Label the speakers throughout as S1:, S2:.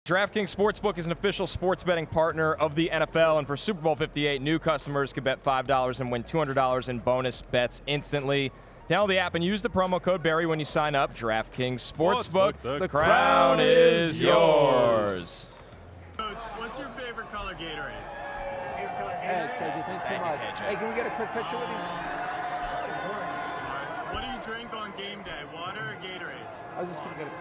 S1: DraftKings Sportsbook is an official sports betting partner of the NFL, and for Super Bowl 58, new customers can bet $5 and win $200 in bonus bets instantly. Download the app and use the promo code Barry when you sign up. DraftKings Sportsbook, the crown is yours.
S2: Coach, what's your favorite color Gatorade?
S3: Hey, KJ, thanks so much. Hey, can we get a quick picture with you?
S2: What do you drink on game day, water or Gatorade?
S3: I was just going to get it.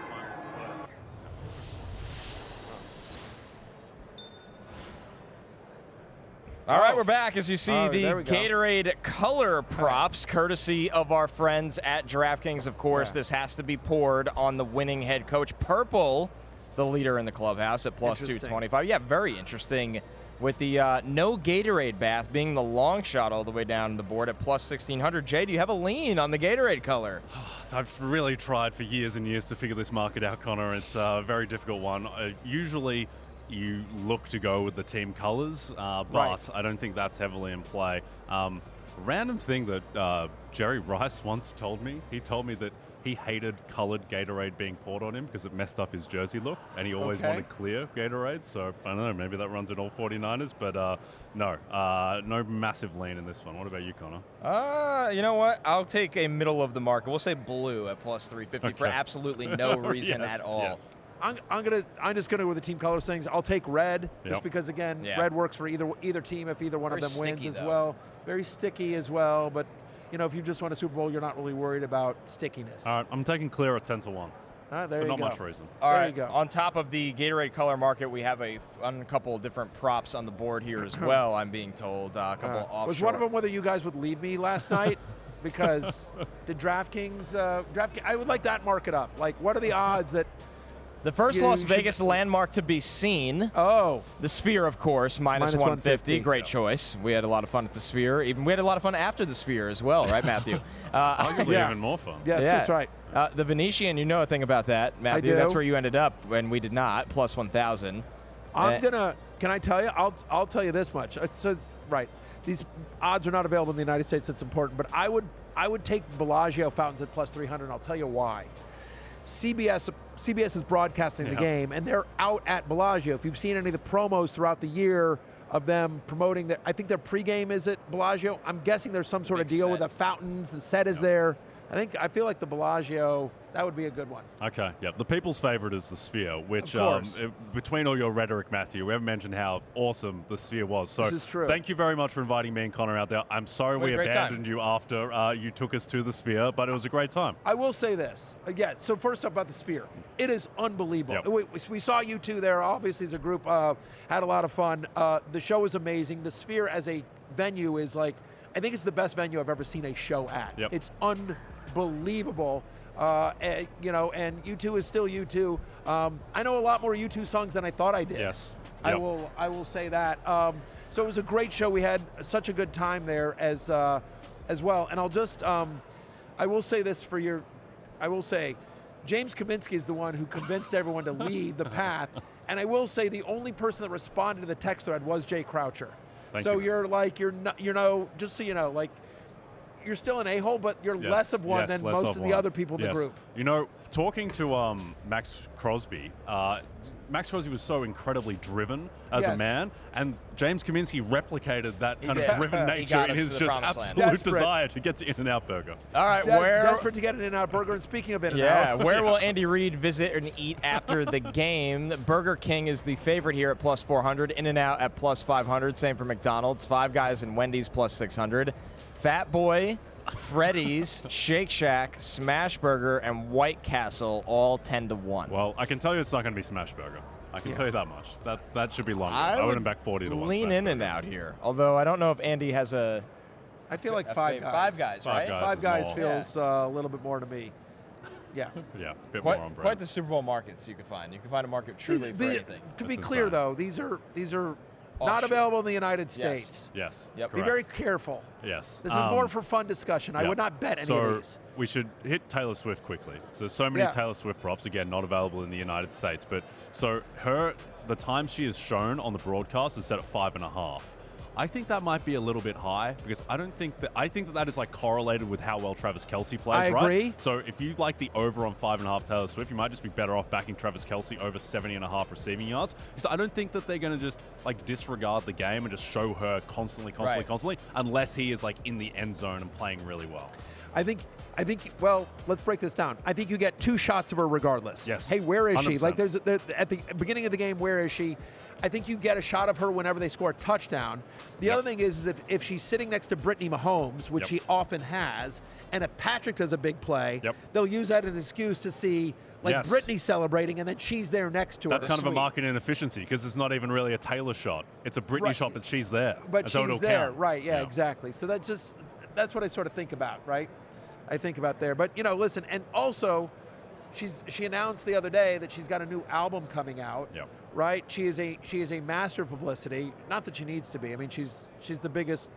S1: All right, we're back. As you see, the
S3: there we go.
S1: Gatorade color props, courtesy of our friends at DraftKings, of course. This has to be poured on the winning head coach. Purple, the leader in the clubhouse at plus 225. Yeah, very interesting. With the no Gatorade bath being the long shot all the way down the board at plus 1,600. Jay, do you have a lean on the Gatorade color?
S4: I've really tried for years and years to figure this market out, Connor. It's a very difficult one. Usually you look to go with the team colors, but I don't think that's heavily in play. Random thing that Jerry Rice once told me. He told me that he hated colored Gatorade being poured on him because it messed up his jersey look, and he always wanted clear Gatorade. So I don't know, maybe that runs in all 49ers, but no massive lean in this one. What about you, Connor?
S1: You know what? I'll take a middle of the market. We'll say blue at plus 350 for absolutely no reason at all.
S4: Yes.
S3: I'm just gonna go with the team colors things. I'll take red just because again, red works for either team if either one of them wins as well. Very sticky as well, but you know, if you just won a Super Bowl, you're not really worried about stickiness.
S4: All right, I'm taking clear at 10-1.
S3: All right, there
S4: for
S3: you
S4: not
S3: go.
S4: much reason.
S1: All right,
S3: there you go.
S1: On top of the Gatorade color market, we have a couple of different props on the board here as well, I'm being told. A couple offshore.
S3: Was one of them whether you guys would leave me last night? Because did DraftKings, I would like that market up. Like, what are the odds that
S1: the first Las Vegas landmark to be seen?
S3: Oh.
S1: The Sphere, of course, minus 150. Great choice. We had a lot of fun at the Sphere. We had a lot of fun after the Sphere as well, right, Matthew?
S4: Arguably even more fun.
S3: Yes, that's right.
S1: The Venetian, you know a thing about that, Matthew.
S3: I do.
S1: That's where you ended up when we did not, plus 1,000.
S3: Can I tell you? I'll tell you this much. Right. These odds are not available in the United States. It's important. But I would take Bellagio fountains at plus 300, and I'll tell you why. CBS is broadcasting the game, and they're out at Bellagio. If you've seen any of the promos throughout the year of them promoting I think their pregame is at Bellagio. I'm guessing there's some sort of deal with the fountains. The set is there. I feel like the Bellagio, that would be a good one.
S4: Okay, yeah. The people's favorite is the Sphere, which between all your rhetoric, Matthew, we haven't mentioned how awesome the Sphere was. So
S3: this is true.
S4: Thank you very much for inviting me and Connor out there. I'm sorry we abandoned you after you took us to the Sphere, but it was a great time.
S3: I will say this. So first up about the Sphere. It is unbelievable.
S4: Yep.
S3: We saw you two there, obviously, as a group. Had a lot of fun. The show is amazing. The Sphere as a venue is I think it's the best venue I've ever seen a show at.
S4: Yep.
S3: It's unbelievable. And U2 is still U2. I know a lot more U2 songs than I thought I did.
S4: Yes.
S3: I will say that. So it was a great show. We had such a good time there as well. And I'll just I will say this James Kaminsky is the one who convinced everyone to leave the path. And I will say the only person that responded to the text thread was Jay Croucher.
S4: Thank you.
S3: Just so you know, you're still an a-hole, but you're less of one than most of the other people in the group.
S4: You know, talking to Max Crosby, Max Crosby was so incredibly driven as a man, and James Kaminsky replicated that kind of driven nature in his just absolute desire to get to In-N-Out Burger.
S1: All right,
S3: desperate to get an In-N-Out Burger. And speaking of In-N-Out,
S1: where will Andy Reid visit and eat after the game? Burger King is the favorite here at plus 400. In-N-Out at plus 500. Same for McDonald's. Five Guys and Wendy's plus 600. Fat Boy, Freddy's, Shake Shack, Smash Burger, and White Castle all 10-1.
S4: Well, I can tell you it's not going to be Smash Burger. I can tell you that much. That should be longer. I wouldn't back 40-1.
S1: Lean In-N-Out here. Although I don't know if Andy has a.
S3: I feel like Five Guys.
S1: Five Guys, right?
S3: Five Guys feels a little bit more to me. Yeah.
S4: Yeah, a bit more on brand.
S1: Quite the Super Bowl markets you can find. You can find a market truly for anything.
S3: To be clear, though, these are not available in the United States.
S4: Yes.
S1: Yep.
S3: Be very careful.
S4: Yes.
S3: This is more for fun discussion. I would not bet any of these.
S4: We should hit Taylor Swift quickly. So there's so many Taylor Swift props, again, not available in the United States. But so the time she is shown on the broadcast is set at 5.5. I think that might be a little bit high because I think that is like correlated with how well Travis Kelce plays,
S3: I
S4: right?
S3: agree.
S4: So if you like the over on 5.5 Taylor Swift, you might just be better off backing Travis Kelce over 70.5 receiving yards. Because I don't think that they're going to just like disregard the game and just show her constantly, unless he is like in the end zone and playing really well.
S3: I think, well, let's break this down. I think you get 2 shots of her regardless.
S4: Yes.
S3: Hey, where is she?
S4: 100%.
S3: Like, at the beginning of the game, where is she? I think you get a shot of her whenever they score a touchdown. The other thing is if she's sitting next to Brittany Mahomes, which she often has, and if Patrick does a big play, they'll use that as an excuse to see Brittany celebrating, and then she's there next to her.
S4: That's kind of a market inefficiency because it's not even really a Taylor shot. It's a Brittany shot, but she's there.
S3: But
S4: so
S3: she's there,
S4: count.
S3: right, yeah, exactly. So that's what I sort of think about, right? I think about there. But, listen, and also she announced the other day that she's got a new album coming out.
S4: Yep.
S3: Right? She is a master of publicity. Not that she needs to be. I mean, she's the biggest,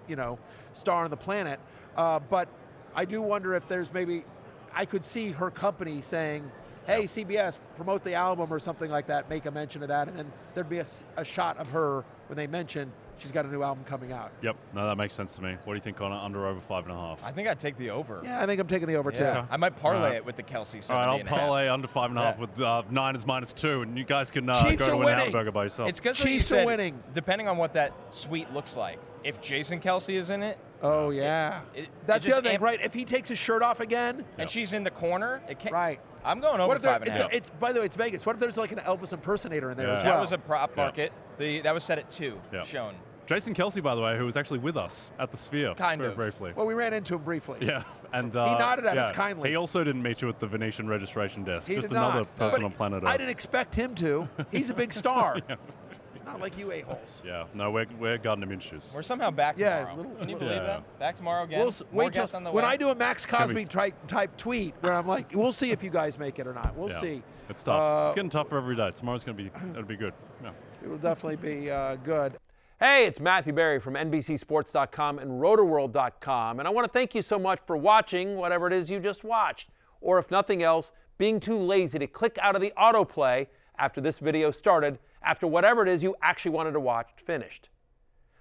S3: star on the planet. But I do wonder if there's maybe I could see her company saying, hey, CBS, promote the album or something like that, make a mention of that, and then there'd be a shot of her when they mention she's got a new album coming out.
S4: Yep. No, that makes sense to me. What do you think on under over 5.5?
S1: I think I'd take the over.
S3: Yeah, I think I'm taking the over too.
S1: I might parlay it with the Kelce 70.
S4: All right, I'll parlay under 5.5 with Niners -2, and you guys can go
S3: Chiefs
S4: to
S3: are
S4: an
S3: winning.
S4: hamburger by yourself.
S1: It's because
S3: Chiefs are winning.
S1: Depending on what that suite looks like. If Jason Kelce is in it.
S3: Oh, yeah. That's the other thing, right? If he takes his shirt off again.
S1: And she's in the corner. It can't,
S3: right.
S1: I'm going over 5.5.
S3: By the way, it's Vegas. What if there's like an Elvis impersonator in there as well?
S1: That was a prop market. That was set at 2, shown.
S4: Jason Kelce, by the way, who was actually with us at the Sphere.
S1: Kind of.
S4: Briefly.
S3: Well, we ran into him briefly.
S4: Yeah. And
S3: he nodded at us kindly.
S4: He also didn't meet you at the Venetian registration desk.
S3: He
S4: Just
S3: did
S4: another
S3: not.
S4: person on planet Earth.
S3: I didn't expect him to. He's a big star. Not like you a-holes.
S4: Yeah. No, we're Gardner Minshew's.
S1: We're somehow back tomorrow. Can you believe that? Back tomorrow again. More guests on the way.
S3: When I do a Max Cosby type tweet where I'm like, we'll see if you guys make it or not. We'll see.
S4: It's tough. It's getting tougher every day. Tomorrow's it'll be good. Yeah.
S3: It will definitely be good.
S5: Hey, it's Matthew Berry from NBCSports.com and RotoWorld.com, and I want to thank you so much for watching whatever it is you just watched, or if nothing else, being too lazy to click out of the autoplay after this video started, after whatever it is you actually wanted to watch finished.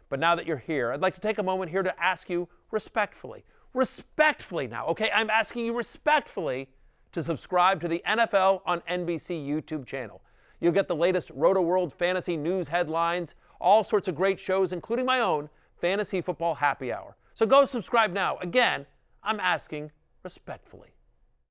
S5: But now that you're here, I'd like to take a moment here to ask you respectfully now, okay? I'm asking you respectfully to subscribe to the NFL on NBC YouTube channel. You'll get the latest RotoWorld fantasy news headlines, all sorts of great shows, including my own Fantasy Football Happy Hour. So go subscribe now. Again, I'm asking respectfully.